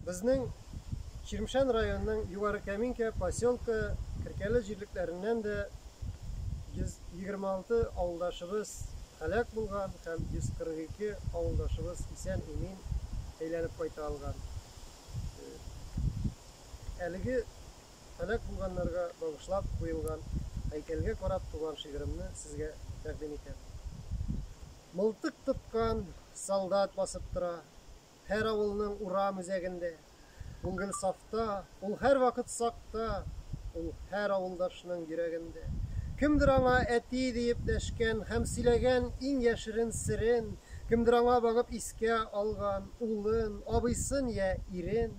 Bizning Çirmişan rayonunun Yuvarı Kaminka posyolka Kırkeli jirliklerinden de 126 avuldaşımız halak bulgan hem 142 avuldaşımız isen emin eylenip kayta algan. Әлеге halak bulganlarga bağışlap koyulgan heykelge karab tuğan şiirimni sizge təqdim etəm. Mıltık tutkan saldat basıp tura, her avulның ura müzeginde. Ул гел сафта, ул һәр вакыт сакта, ул һәр авылдашның йөрәгендә. Кемдер аңа әти дип дәшкән һәм сөйләгән иң яшерен серен, кемдер аңа багып искә алган улын, абыйсын я ирен,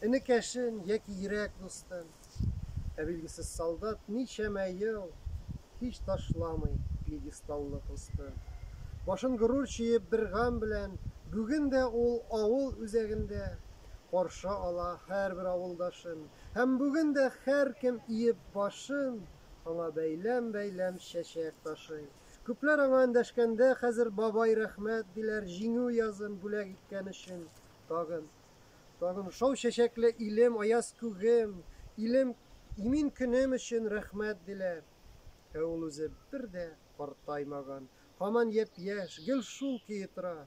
энекәшен яки йөрәк дустын. Ә билгесез солдат ничәмә ел һич ташламый пьедесталлы посты. Башын горур чиеп бер гам белән, бүген дә ул авыл үзәгендә Qarşı ala hər bir avuldaşın, həm bugün də hər kim iyib başın, аңа бәйләм шәшәк ташый. Күпләр аңа эндәшкәндә хәзер бабай рәхмәт диләр җиңү язын бүләк иткән өчен. Тагын шау шәшәкле илем, аяз күгем, илем, имин көнем өчен рәхмәт диләр. Ә ул үзе бер дә картаймаган, һаман япь-яшь, гел шул көе тора.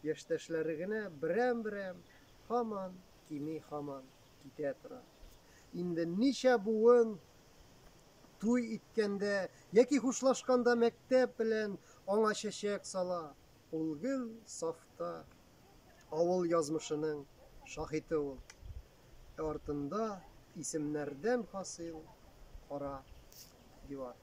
Яшьтәшләре генә берәм-берәм Haman kimi haman kite tura. İndi nişe buğun туй иткәндә яки хушлашканда мәктәп белән аңа чәчәк сала. Ул гел сафта авыл язмышының шаһиты ул. Артында исемнәрдән хасил кара дивар.